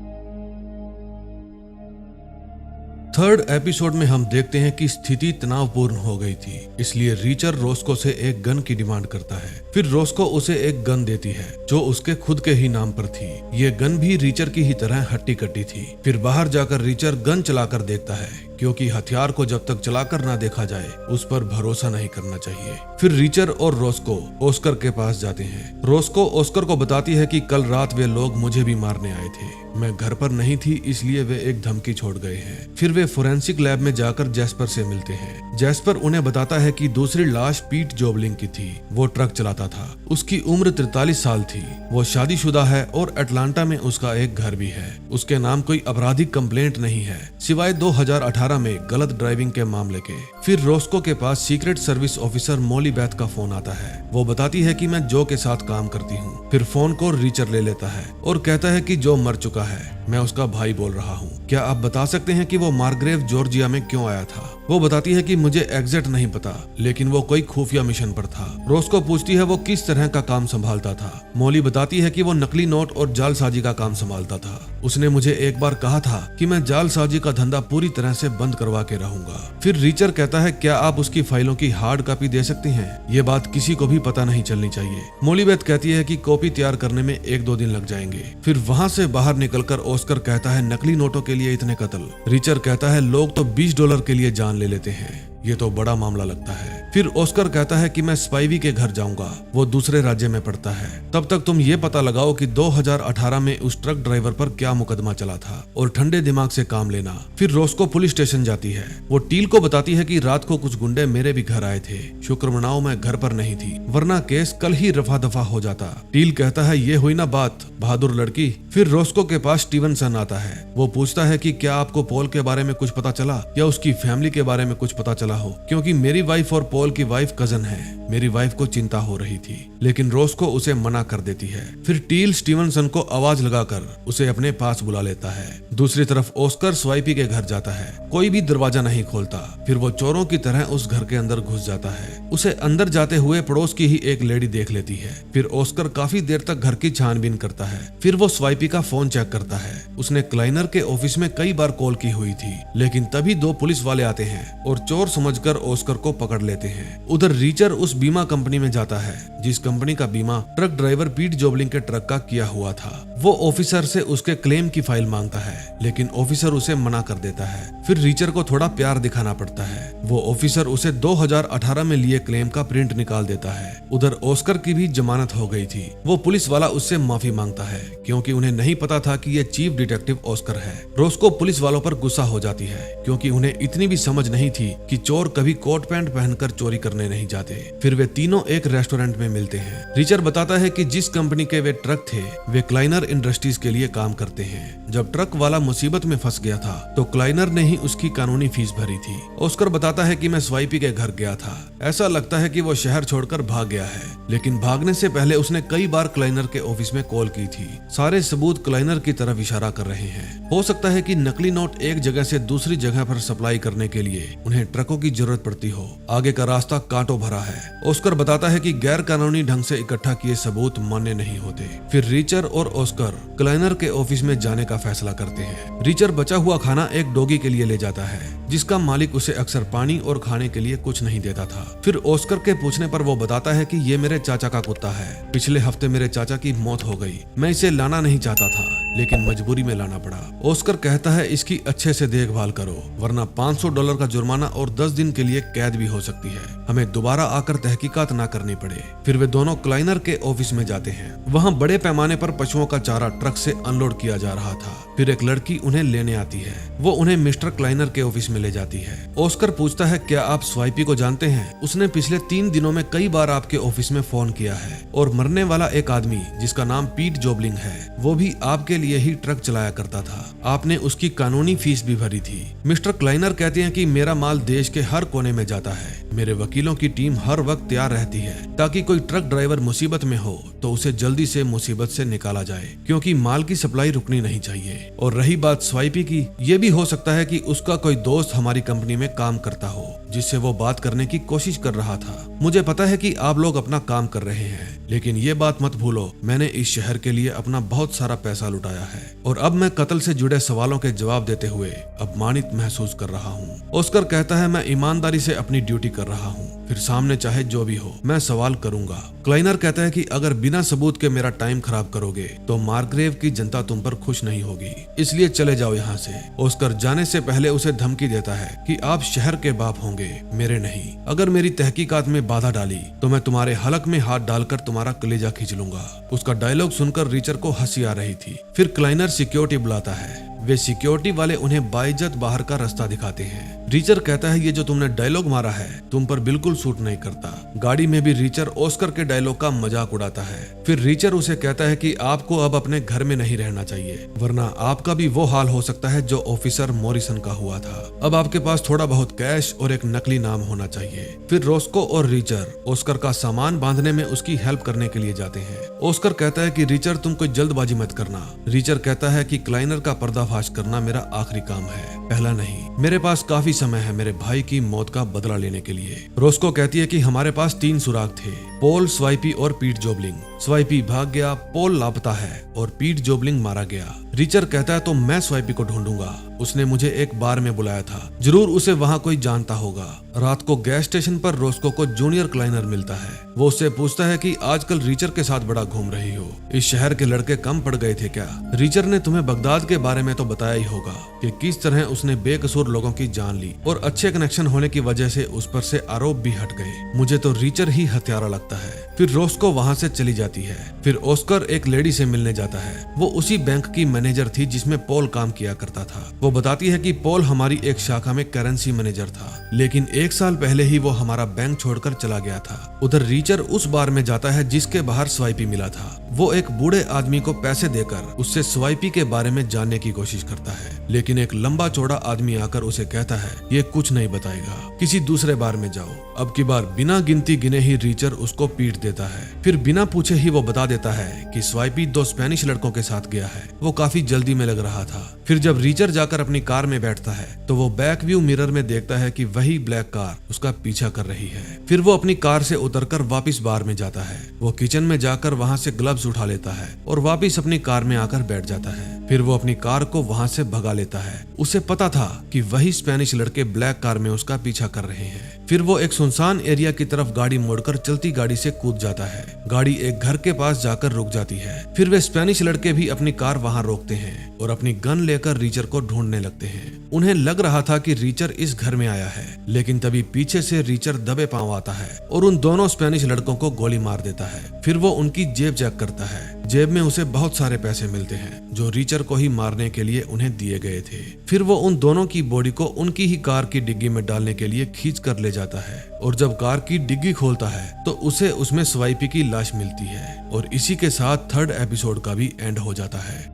थर्ड एपिसोड में हम देखते हैं कि स्थिति तनावपूर्ण हो गई थी, इसलिए रिचर रोस्को से एक गन की डिमांड करता है। फिर रोस्को उसे एक गन देती है जो उसके खुद के ही नाम पर थी। ये गन भी रिचर की ही तरह हट्टी कट्टी थी। फिर बाहर जाकर रिचर गन चलाकर देखता है, क्योंकि हथियार को जब तक चलाकर ना देखा जाए उस पर भरोसा नहीं करना चाहिए। फिर रिचर और रोस्को ऑस्कर के पास जाते हैं। रोस्को ऑस्कर को बताती है कि कल रात वे लोग मुझे भी मारने आए थे, मैं घर पर नहीं थी इसलिए वे एक धमकी छोड़ गए हैं। फिर वे फोरेंसिक लैब में जाकर जैस्पर से मिलते हैं। जैस्पर उन्हें बताता है कि दूसरी लाश पीट जोबलिंग की थी। वो ट्रक चलाता था। उसकी उम्र 43 साल थी। वो शादीशुदा है और अटलांटा में उसका एक घर भी है। उसके नाम कोई आपराधिक कंप्लेंट नहीं है, सिवाय 2018 में गलत ड्राइविंग के मामले के। फिर रोस्को के पास सीक्रेट सर्विस ऑफिसर मोली बैथ का फोन आता है। वो बताती है कि मैं जो के साथ काम करती हूँ। फिर फोन को रिचर ले लेता है और कहता है कि जो मर चुका है, मैं उसका भाई बोल रहा हूँ। क्या आप बता सकते हैं कि वो मार्ग्रेव जॉर्जिया में क्यों आया था? वो बताती है कि मुझे एग्जैक्ट नहीं पता, लेकिन वो कोई खुफिया मिशन पर था। रोस्को पूछती है वो किस तरह का काम संभालता था। मोली बताती है कि वो नकली नोट और जालसाजी का काम संभालता था। उसने मुझे एक बार कहा था कि मैं जालसाजी का धंधा पूरी तरह से बंद करवा के रहूंगा। फिर रिचर कहता है क्या आप उसकी फाइलों की हार्ड कॉपी दे सकती हैं? ये बात किसी को भी पता नहीं चलनी चाहिए। मोलीबेथ कहती है कि कॉपी तैयार करने में 1-2 दिन लग जाएंगे। फिर वहाँ से बाहर निकलकर ऑस्कर कहता है नकली नोटों के लिए इतने कत्ल। रिचर कहता है लोग तो $20 के लिए जान ले लेते हैं, ये तो बड़ा मामला लगता है। फिर ऑस्कर कहता है कि मैं स्पाइवी के घर जाऊंगा, वो दूसरे राज्य में पड़ता है। तब तक तुम ये पता लगाओ कि 2018 में उस ट्रक ड्राइवर पर क्या मुकदमा चला था और ठंडे दिमाग से काम लेना। फिर रोस्को पुलिस स्टेशन जाती है। वो टील को बताती है कि रात को कुछ गुंडे मेरे भी घर आए थे, शुक्र मनाओ मैं घर पर नहीं थी, वरना केस कल ही रफा दफा हो जाता। टील कहता है ये हुई ना बात, बहादुर लड़की। फिर रोस्को के पास स्टीवनसन आता है। वो पूछता है कि क्या आपको पॉल के बारे में कुछ पता चला या उसकी फैमिली के बारे में कुछ पता चला हो, क्योंकि मेरी वाइफ और पॉल की वाइफ कजन है। मेरी वाइफ को चिंता हो रही थी, लेकिन रोस्को उसे मना कर देती है। फिर टील स्टीवनसन को आवाज लगाकर उसे अपने पास बुला लेता है। दूसरी तरफ ऑस्कर स्वाइपी के घर जाता है। कोई भी दरवाजा नहीं खोलता। फिर वो चोरों की तरह उस घर के अंदर घुस जाता है। उसे अंदर जाते हुए पड़ोस की ही एक लेडी देख लेती है। फिर ऑस्कर काफी देर तक घर की छानबीन करता है। फिर वो स्वाइपी का फोन चेक करता है। उसने क्लाइनर के ऑफिस में कई बार कॉल की हुई थी, लेकिन तभी 2 पुलिस वाले आते हैं और चोर समझकर ऑस्कर को पकड़ लेते हैं। उधर रीचर उस बीमा कंपनी में जाता है जिस कंपनी का बीमा ट्रक ड्राइवर पीट जोबलिंग के ट्रक का किया हुआ था। वो ऑफिसर से उसके क्लेम की फाइल मांगता है, लेकिन ऑफिसर उसे मना कर देता है। फिर रीचर को थोड़ा प्यार दिखाना पड़ता है। वो ऑफिसर उसे 2018 में लिए क्लेम का प्रिंट निकाल देता है। उधर ऑस्कर की भी जमानत हो गई थी। वो पुलिस वाला उससे माफी मांगता है, क्योंकि उन्हें नहीं पता था कि ये चीफ डिटेक्टिव ऑस्कर है। रोस्को पुलिस वालों पर गुस्सा हो जाती है, क्योंकि उन्हें इतनी भी समझ नहीं थी कि चोर कभी कोट पैंट पहनकर चोरी करने नहीं जाते। फिर वे तीनों एक रेस्टोरेंट में मिलते हैं। रिचर बताता है कि जिस कंपनी के वे ट्रक थे वे क्लाइनर इंडस्ट्रीज के लिए काम करते हैं। जब ट्रक वाला मुसीबत में फंस गया था तो क्लाइनर ने ही उसकी कानूनी फीस भरी थी। ऑस्कर बताता है कि मैं स्वाइपी के घर गया था। ऐसा लगता है कि वो शहर छोड़कर भाग गया है, लेकिन भागने से पहले उसने कई बार क्लाइनर के ऑफिस में कॉल की थी। सारे सबूत क्लाइनर की तरफ इशारा कर रहे हैं। हो सकता है कि नकली नोट एक जगह से दूसरी जगह पर सप्लाई करने के लिए उन्हें ट्रकों की जरूरत पड़ती हो। आगे का रास्ता कांटों भरा है। ऑस्कर बताता है कि गैर कानूनी ढंग से इकट्ठा किए सबूत मान्य नहीं होते। फिर रिचर और ऑस्कर क्लाइनर के ऑफिस में जाने का फैसला करते हैं। रिचर बचा हुआ खाना एक डॉगी के लिए ले जाता है, जिसका मालिक उसे अक्सर पानी और खाने के लिए कुछ नहीं देता था। फिर ऑस्कर के पूछने पर वो बताता है कि ये मेरे चाचा का कुत्ता है। पिछले हफ्ते मेरे चाचा की मौत हो गई। मैं इसे लाना नहीं चाहता था, लेकिन मजबूरी में लाना पड़ा। ऑस्कर कहता है इसकी अच्छे से देखभाल करो, वरना $500 का जुर्माना और 10 दिन के लिए कैद भी हो सकती है। हमें दोबारा आकर तहकीकात ना करनी पड़े। फिर वे दोनों क्लाइनर के ऑफिस में जाते हैं। वहाँ बड़े पैमाने पर पशुओं का चारा ट्रक से अनलोड किया जा रहा था। फिर एक लड़की उन्हें लेने आती है। वो उन्हें मिस्टर क्लाइनर के ऑफिस में ले जाती है। ऑस्कर पूछता है क्या आप स्वाइपी को जानते हैं? उसने पिछले 3 दिनों में कई बार आपके ऑफिस में फोन किया है, और मरने वाला एक आदमी जिसका नाम पीट जोबलिंग है, वो भी आपके लिए ही ट्रक चलाया करता था। आपने उसकी कानूनी फीस भी भरी थी। मिस्टर क्लाइनर कहते हैं कि मेरा माल देश के हर कोने में जाता है। मेरे वकीलों की टीम हर वक्त तैयार रहती है ताकि कोई ट्रक ड्राइवर मुसीबत में हो तो उसे जल्दी से मुसीबत से निकाला जाए, क्योंकि माल की सप्लाई रुकनी नहीं चाहिए। और रही बात स्वाइपी की, ये भी हो सकता है कि उसका कोई दोस्त हमारी कंपनी में काम करता हो, जिससे वो बात करने की कोशिश कर रहा था। मुझे पता है कि आप लोग अपना काम कर रहे हैं, लेकिन ये बात मत भूलो, मैंने इस शहर के लिए अपना बहुत सारा पैसा लुटाया है, और अब मैं कत्ल से जुड़े सवालों के जवाब देते हुए अपमानित महसूस कर रहा हूँ। ऑस्कर कहता है मैं ईमानदारी से अपनी ड्यूटी कर रहा हूँ, फिर सामने चाहे जो भी हो मैं सवाल करूंगा। क्लाइनर कहता है कि अगर बिना सबूत के मेरा टाइम खराब करोगे तो मार्ग्रेव की जनता तुम पर खुश नहीं होगी, इसलिए चले जाओ यहाँ से। ऑस्कर जाने से पहले उसे धमकी देता है कि आप शहर के बाप होंगे, मेरे नहीं। अगर मेरी तहकीकात में बाधा डाली तो मैं तुम्हारे हलक में हाथ डालकर तुम्हारा कलेजा खींच लूंगा। उसका डायलॉग सुनकर रिचर को हंसी आ रही थी। फिर क्लाइनर सिक्योरिटी बुलाता है। वे सिक्योरिटी वाले उन्हें बाइज्जत बाहर का रास्ता दिखाते हैं। रिचर कहता है ये जो तुमने डायलॉग मारा है तुम पर बिल्कुल सूट नहीं करता। गाड़ी में भी रिचर ऑस्कर के डायलॉग का मजाक उड़ाता है। फिर रिचर उसे कहता है कि आपको अब अपने घर में नहीं रहना चाहिए, वरना आपका भी वो हाल हो सकता है जो ऑफिसर मॉरिसन का हुआ था। अब आपके पास थोड़ा बहुत कैश और एक नकली नाम होना चाहिए। फिर रोस्को और रिचर ऑस्कर का सामान बांधने में उसकी हेल्प करने के लिए जाते हैं। ऑस्कर कहता है कि रिचर तुम कोई जल्दबाजी मत करना। रिचर कहता है कि क्लाइनर का पर्दाफाश करना मेरा आखिरी काम है, पहला नहीं। मेरे पास काफी समय है मेरे भाई की मौत का बदला लेने के लिए। रोस्को कहती है कि हमारे पास 3 सुराग थे, पॉल, स्वाइपी और पीट जोबलिंग। स्वाइपी भाग गया, पॉल लापता है और पीट जोबलिंग मारा गया। रिचर कहता है तो मैं स्वाइपी को ढूंढूंगा, उसने मुझे एक बार में बुलाया था, जरूर उसे वहाँ कोई जानता होगा। रात को गैस स्टेशन पर रोस्को को जूनियर क्लाइनर मिलता है। वो उससे पूछता है कि आजकल रिचर के साथ बड़ा घूम रही हो, इस शहर के लड़के कम पड़ गए थे क्या? रिचर ने तुम्हें बगदाद के बारे में तो बताया ही होगा कि किस तरह उसने बेकसूर लोगों की जान ली और अच्छे कनेक्शन होने की वजह से उस पर से आरोप भी हट गए। मुझे तो रिचर ही हत्यारा लगता है। फिर रोस्को वहाँ से चली जाती है। फिर ऑस्कर एक लेडी से मिलने जाता है। वो उसी बैंक की मैनेजर थी जिसमें पॉल काम किया करता था। वो बताती है कि पॉल हमारी एक शाखा में करेंसी मैनेजर था, लेकिन 1 साल पहले ही वो हमारा बैंक छोड़कर चला गया था। उधर रिचर उस बार में जाता है जिसके बाहर स्वाइपी मिला था। वो एक बूढ़े आदमी को पैसे देकर उससे स्वाइपी के बारे में जानने की कोशिश करता है, लेकिन एक लंबा चौड़ा आदमी आकर उसे कहता है ये कुछ नहीं बताएगा, किसी दूसरे बार में जाओ। अब की बार बिना गिनती गिने ही रिचर उसको पीट देता है। फिर बिना पूछे ही वो बता देता है कि स्वाइपी 2 स्पेनिश लड़कों के साथ गया है। वो काफी जल्दी में लग रहा था। फिर जब रिचर जाकर अपनी कार में बैठता है तो वो बैक व्यू मिरर में देखता है कि वही ब्लैक कार उसका पीछा कर रही है। फिर वो अपनी कार से उतरकर वापस बार में जाता है। वो किचन में जाकर वहाँ से ग्लव्स उठा लेता है और वापस अपनी कार में आकर बैठ जाता है। फिर वो अपनी कार को वहाँ से भगा लेता है। उसे पता था कि वही स्पेनिश लड़के ब्लैक कार में उसका पीछा कर रहे हैं। फिर वो एक सुनसान एरिया की तरफ गाड़ी मोड़कर चलती गाड़ी से कूद जाता है। गाड़ी एक घर के पास जाकर रुक जाती है। फिर वे स्पेनिश लड़के भी अपनी कार वहाँ रोकते हैं और अपनी गन लेकर रिचर को ढूंढने लगते हैं। उन्हें लग रहा था कि रिचर इस घर में आया है, लेकिन तभी पीछे से रिचर दबे पांव आता है और उन दोनों स्पेनिश लड़कों को गोली मार देता है। फिर वो उनकी जेब चेक करता है। जेब में उसे बहुत सारे पैसे मिलते हैं जो रिचर को ही मारने के लिए उन्हें दिए गए थे। फिर वो उन दोनों की बॉडी को उनकी ही कार की डिग्गी में डालने के लिए खींच कर ले जाता है और जब कार की डिग्गी खोलता है तो उसे उसमें स्वाइपी की लाश मिलती है और इसी के साथ 3rd एपिसोड का भी एंड हो जाता है।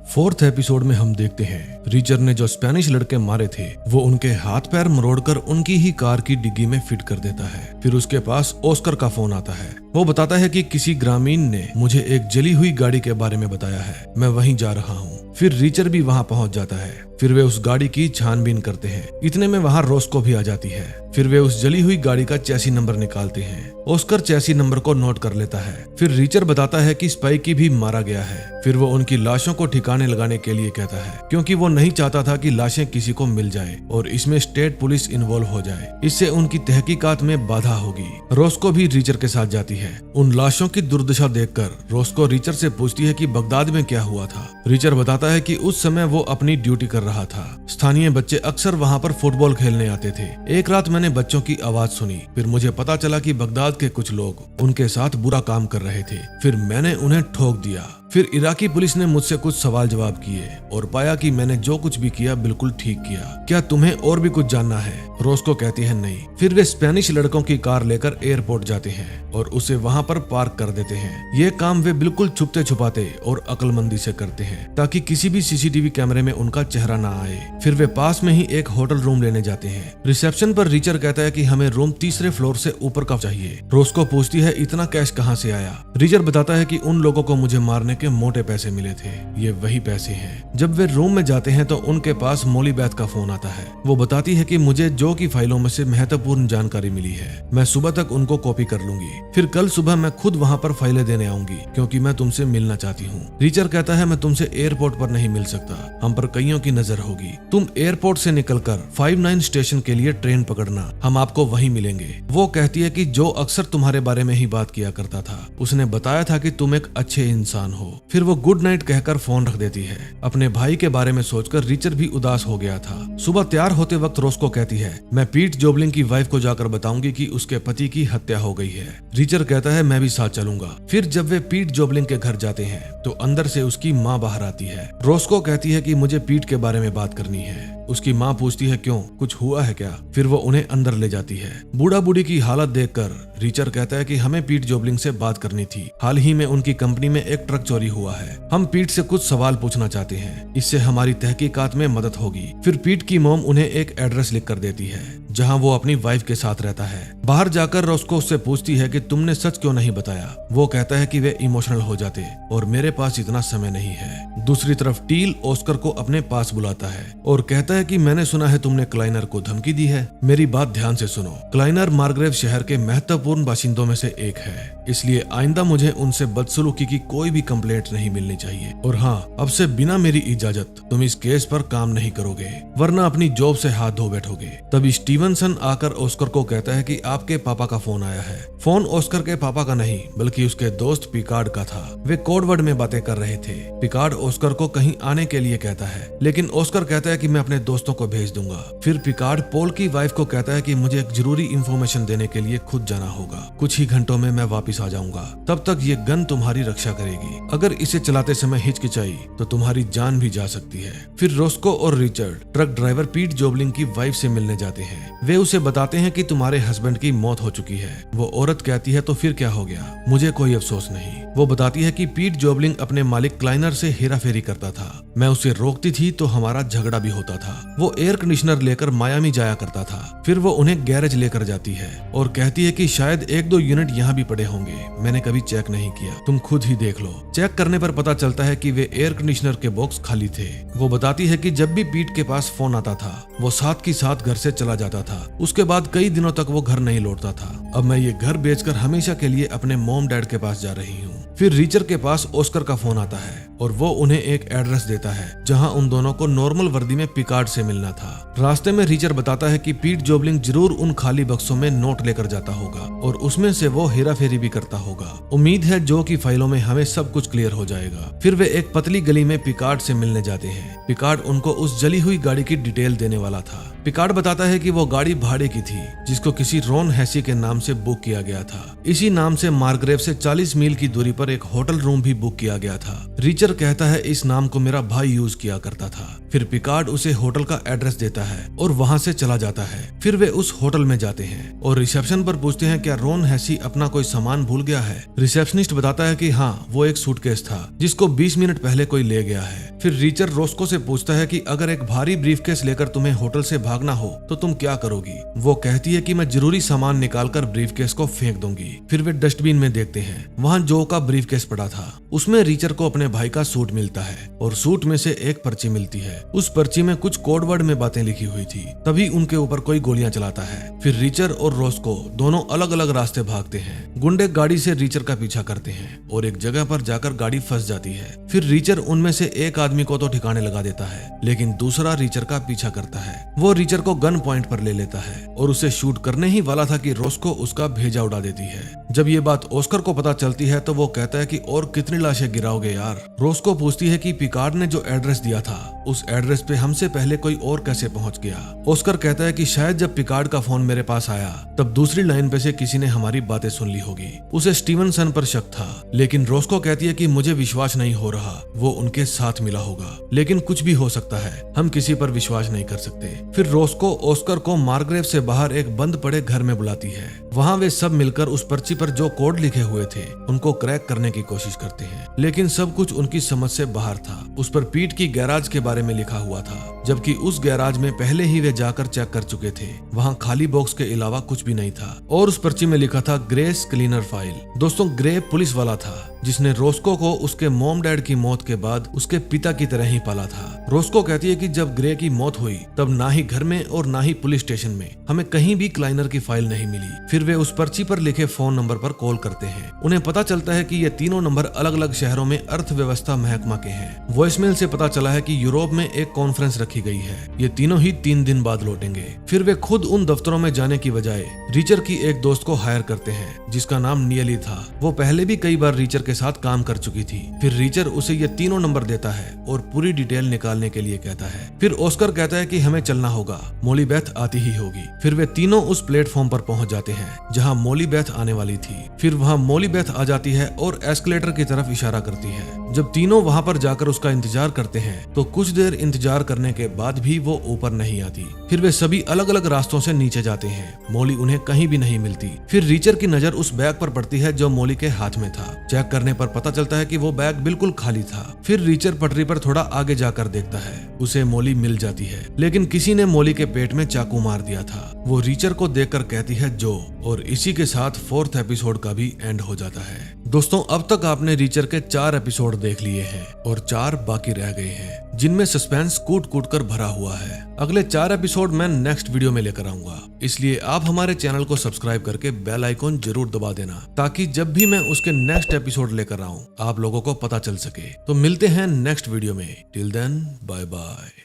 4th एपिसोड में हम देखते हैं रिचर ने जो स्पेनिश लड़के मारे थे वो उनके हाथ पैर मरोड़कर उनकी ही कार की डिग्गी में फिट कर देता है। फिर उसके पास ऑस्कर का फोन आता है। वो बताता है कि किसी ग्रामीण ने मुझे एक जली हुई गाड़ी के बारे में बताया है, मैं वहीं जा रहा हूँ। फिर रिचर भी वहाँ पहुँच जाता है। फिर वे उस गाड़ी की छानबीन करते हैं। इतने में वहाँ रोस्को भी आ जाती है। फिर वे उस जली हुई गाड़ी का चैसी नंबर निकालते हैं। ऑस्कर चैसी नंबर को नोट कर लेता है। फिर रिचर बताता है कि स्पाइकी भी मारा गया है। फिर वो उनकी लाशों को ठिकाने लगाने के लिए कहता है, क्योंकि वो नहीं चाहता था कि लाशें किसी को मिल जाए और इसमें स्टेट पुलिस इन्वॉल्व हो जाए। इससे उनकी तहकीकात में बाधा होगी। रोस्को भी रिचर के साथ जाती है। उन लाशों की दुर्दशा देखकर रोस्को रिचर से पूछती है कि बगदाद में क्या हुआ था। रिचर बताता है कि उस समय वो अपनी ड्यूटी कर रहा था। स्थानीय बच्चे अक्सर वहाँ पर फुटबॉल खेलने आते थे। एक रात मैंने बच्चों की आवाज सुनी। फिर मुझे पता चला कि बगदाद के कुछ लोग उनके साथ बुरा काम कर रहे थे। फिर मैंने उन्हें ठोक दिया। फिर इराकी पुलिस ने मुझसे कुछ सवाल जवाब किए और पाया कि मैंने जो कुछ भी किया बिल्कुल ठीक किया। क्या तुम्हें और भी कुछ जानना है? रोस्को कहती है नहीं। फिर वे स्पेनिश लड़कों की कार लेकर एयरपोर्ट जाते हैं और उसे वहां पर पार्क कर देते हैं। ये काम वे बिल्कुल छुपते छुपाते और अक्लमंदी से करते हैं ताकि किसी भी सीसीटीवी कैमरे में उनका चेहरा ना आए। फिर वे पास में ही एक होटल रूम लेने जाते हैं। रिसेप्शन पर रिचर कहता है कि हमें रूम 3रे फ्लोर से ऊपर का चाहिए। रोस्को पूछती है इतना कैश कहाँ से आया? रिचर बताता है कि उन लोगों को मुझे मारने के मोटे पैसे मिले थे, ये वही पैसे हैं। जब वे रूम में जाते हैं तो उनके पास मोली बैथ का फोन आता है। वो बताती है कि मुझे जो की फाइलों में से महत्वपूर्ण जानकारी मिली है, मैं सुबह तक उनको कॉपी कर लूंगी। फिर कल सुबह मैं खुद वहाँ पर फाइलें देने आऊंगी क्योंकि मैं तुमसे मिलना चाहती हूँ। रिचर कहता है मैं तुमसे एयरपोर्ट पर नहीं मिल सकता, हम पर कईयों की नजर होगी। तुम एयरपोर्ट से निकलकर 59 स्टेशन के लिए ट्रेन पकड़ना, हम आपको वहीं मिलेंगे। वो कहती है कि जो अक्सर तुम्हारे बारे में ही बात किया करता था, उसने बताया था कि तुम एक अच्छे इंसान हो। फिर वो गुड नाइट कहकर फोन रख देती है। अपने भाई के बारे में सोचकर रिचर भी उदास हो गया था। सुबह तैयार होते वक्त रोस्को कहती है मैं पीट जोबलिंग की वाइफ को जाकर बताऊंगी कि उसके पति की हत्या हो गई है। रिचर कहता है मैं भी साथ चलूंगा। फिर जब वे पीट जोबलिंग के घर जाते हैं तो अंदर से उसकी माँ बाहर आती है। रोस्को कहती है कि मुझे पीट के बारे में बात करनी है। उसकी माँ पूछती है क्यों, कुछ हुआ है क्या? फिर वो उन्हें अंदर ले जाती है। बूढ़ा बूढ़ी की हालत देखकर रिचर कहता है कि हमें पीट जोबलिंग से बात करनी थी। हाल ही में उनकी कंपनी में एक ट्रक चोरी हुआ है। हम पीट से कुछ सवाल पूछना चाहते हैं, इससे हमारी तहकीकात में मदद होगी। फिर पीट की मॉम उन्हें एक एड्रेस लिख कर देती है जहाँ वो अपनी वाइफ के साथ रहता है। बाहर जाकर रोस्को उससे पूछती है कि तुमने सच क्यों नहीं बताया। वो कहता है कि वे इमोशनल हो जाते और मेरे पास इतना समय नहीं है। दूसरी तरफ टील ऑस्कर को अपने पास बुलाता है और कहता है कि मैंने सुना है तुमने क्लाइनर को धमकी दी है। मेरी बात ध्यान से सुनो। क्लाइनर मार्ग्रेव शहर के महत्वपूर्ण बाशिंदों में से एक है, इसलिए आइंदा मुझे उनसे बदसलूकी की कोई भी कंप्लेंट नहीं मिलनी चाहिए। और हाँ, अब से बिना मेरी इजाजत तुम इस केस पर काम नहीं करोगे, वरना अपनी जॉब से हाथ धो बैठोगे। तभी स्टीवनसन आकर ऑस्कर को कहता है कि आपके पापा का फोन आया है। फोन ऑस्कर के पापा का नहीं बल्कि उसके दोस्त पिकार्ड का था। वे कोडवर्ड में बातें कर रहे थे। पिकार्ड ऑस्कर को कहीं आने के लिए कहता है, लेकिन ऑस्कर कहता है कि मैं अपने दोस्तों को भेज दूंगा। फिर पिकार्ड पॉल की वाइफ को कहता है कि मुझे एक जरूरी इंफॉर्मेशन देने के लिए खुद जाना होगा। कुछ ही घंटों में मैं वापिस आ जाऊंगा, तब तक ये गन तुम्हारी रक्षा करेगी। अगर इसे चलाते समय हिचकिचाई तो तुम्हारी जान भी जा सकती है। फिर रोस्को और रिचर्ड ट्रक ड्राइवर पीट जोबलिंग की वाइफ से मिलने जाते हैं। वे उसे बताते हैं कि तुम्हारे हस्बैंड की मौत हो चुकी है। वो औरत कहती है तो फिर क्या हो गया, मुझे कोई अफसोस नहीं। वो बताती है कि पीट जोबलिंग अपने मालिक क्लाइनर से हेराफेरी करता था। मैं उसे रोकती थी तो हमारा झगड़ा भी होता था। वो एयर कंडीशनर लेकर मायामी जाया करता था। फिर वो उन्हें गैरेज लेकर जाती है और कहती है कि शायद 1-2 यूनिट यहाँ भी पड़े होंगे, मैंने कभी चेक नहीं किया, तुम खुद ही देख लो। चेक करने पर पता चलता है कि वे एयर कंडीशनर के बॉक्स खाली थे। वो बताती है कि जब भी पीट के पास फोन आता था वो साथ की साथ घर से चला जाता था। उसके बाद कई दिनों तक वो घर नहीं लौटता था। अब मैं ये घर बेचकर हमेशा के लिए अपने मॉम डैड के पास जा रही हूँ। फिर रिचर के पास ऑस्कर का फोन आता है और वो उन्हें एक एड्रेस देता है जहां उन दोनों को नॉर्मल वर्दी में पिकार्ड से मिलना था। रास्ते में रिचर बताता है कि पीट जोबलिंग जरूर उन खाली बक्सों में नोट लेकर जाता होगा और उसमें से वो हेराफेरी भी करता होगा। उम्मीद है जो की फाइलों में हमें सब कुछ क्लियर हो जाएगा। फिर वे एक पतली गली में पिकार्ड से मिलने जाते हैं। पिकार्ड उनको उस जली हुई गाड़ी की डिटेल देने वाला था। पिकार्ड बताता है कि वो गाड़ी भाड़े की थी जिसको किसी रॉन हैसी के नाम से बुक किया गया था। इसी नाम से मार्ग्रेव से 40 मील की दूरी पर एक होटल रूम भी बुक किया गया था। रिचर कहता है इस नाम को मेरा भाई यूज किया करता था। फिर पिकार्ड उसे होटल का एड्रेस देता है और वहां से चला जाता है। फिर वे उस होटल में जाते हैं और रिसेप्शन पर पूछते हैं क्या रॉन हैसी अपना कोई सामान भूल गया है। रिसेप्शनिस्ट बताता है कि हाँ, वो एक सूटकेस था जिसको 20 मिनट पहले कोई ले गया है। फिर रिचर रोस्को से पूछता है कि अगर एक भारी ब्रीफकेस लेकर तुम्हें होटल से भागना हो तो तुम क्या करोगी। वो कहती है कि मैं जरूरी सामान निकालकर ब्रीफकेस को फेंक दूंगी। फिर वे डस्टबिन में देखते हैं, वहाँ जो का ब्रीफकेस पड़ा था। उसमें रिचर को अपने भाई का सूट मिलता है और सूट में से एक पर्ची मिलती है। उस पर्ची में कुछ कोडवर्ड में बातें लिखी हुई थी। तभी उनके ऊपर कोई गोलियां चलाता है। फिर रिचर और रोस्को दोनों अलग अलग रास्ते भागते हैं। गुंडे गाड़ी से रिचर का पीछा करते हैं और एक जगह पर जाकर गाड़ी फंस जाती है। फिर रिचर उनमें से एक आदमी को तो ठिकाने लगा देता है, लेकिन दूसरा रिचर का पीछा करता है। वो रिचर को गन पॉइंट पर ले लेता है और उसे शूट करने ही वाला था कि रोस्को उसका भेजा उड़ा देती है। जब ये बात ऑस्कर को पता चलती है तो वो कहता है कि और कितनी लाशें गिराओगे यार। रोस्को पूछती है कि पिकार्ड ने जो एड्रेस दिया था उस एड्रेस पे हमसे पहले कोई और कैसे पहुंच गया। ऑस्कर कहता है कि शायद जब पिकार्ड का फोन मेरे पास आया तब दूसरी लाइन पे से किसी ने हमारी बातें सुन ली होगी। उसे स्टीवनसन पर शक था, लेकिन रोस्को कहती है कि मुझे विश्वास नहीं हो रहा वो उनके साथ मिला होगा, लेकिन कुछ भी हो सकता है, हम किसी पर विश्वास नहीं कर सकते। फिर रोस्को ऑस्कर को मार्ग्रेव से बाहर एक बंद पड़े घर में बुलाती है। वहाँ वे सब मिलकर उस पर्ची पर जो कोड लिखे हुए थे उनको क्रैक करने की कोशिश करते हैं, लेकिन सब कुछ उनकी समझ से बाहर था। उस पर पीट की गैराज के बारे में लिखा हुआ था, जबकि उस गैराज में पहले ही वे जाकर चेक कर चुके थे। वहाँ खाली बॉक्स के अलावा कुछ भी नहीं था और उस पर्ची में लिखा था ग्रेस क्लीनर फाइल। दोस्तों, ग्रे पुलिस वाला था जिसने रोस्को को उसके मॉम डैड की मौत के बाद उसके पिता की तरह ही पाला था। रोस्को कहती है कि जब ग्रे की मौत हुई तब ना ही घर में और ना ही पुलिस स्टेशन में हमें कहीं भी क्लाइनर की फाइल नहीं मिली। फिर वे उस पर्ची पर लिखे फोन नंबर पर कॉल करते हैं। उन्हें पता चलता है कि ये तीनों नंबर अलग अलग शहरों में अर्थव्यवस्था महकमा के हैं। वॉइसमेल से पता चला है कि यूरोप में एक कॉन्फ्रेंस रखी गई है, ये तीनों ही 3 दिन बाद लौटेंगे। फिर वे खुद उन दफ्तरों में जाने की बजाय रिचर की एक दोस्त को हायर करते हैं जिसका नाम नियली था। वो पहले भी कई बार रिचर के साथ काम कर चुकी थी। फिर रिचर उसे ये तीनों नंबर देता है और पूरी डिटेल निकालने के लिए कहता है। फिर ऑस्कर कहता है कि हमें चलना होगा, मोली बेथ आती ही होगी। फिर वे तीनों उस प्लेटफॉर्म पर पहुंच जाते हैं जहां मोली बेथ आने वाली थी। फिर वहां मोली बेथ आ जाती है और एस्केलेटर की तरफ इशारा करती है। जब तीनों वहां पर जाकर उसका इंतजार करते हैं तो कुछ देर इंतजार करने के के बाद भी वो ऊपर नहीं आती। फिर वे सभी अलग अलग रास्तों से नीचे जाते हैं। मॉली उन्हें कहीं भी नहीं मिलती। फिर रीचर की नजर उस बैग पर पड़ती है जो मॉली के हाथ में था। चेक करने पर पता चलता है कि वो बैग बिल्कुल खाली था। फिर रीचर पटरी पर थोड़ा आगे जाकर देखता है। उसे मॉली मिल जाती है, लेकिन किसी ने मॉली के पेट में चाकू मार दिया था। वो रीचर को देखकर कहती है जो, और इसी के साथ 4th एपिसोड का भी एंड हो जाता है। दोस्तों, अब तक आपने रीचर के 4 एपिसोड देख लिए हैं और 4 बाकी रह गए हैं, जिनमें सस्पेंस कूट कूट कर भरा हुआ है। अगले 4 एपिसोड मैं नेक्स्ट वीडियो में लेकर आऊंगा, इसलिए आप हमारे चैनल को सब्सक्राइब करके बेल आइकॉन जरूर दबा देना, ताकि जब भी मैं उसके नेक्स्ट एपिसोड लेकर आऊं आप लोगों को पता चल सके। तो मिलते हैं नेक्स्ट वीडियो में। Till then, bye bye.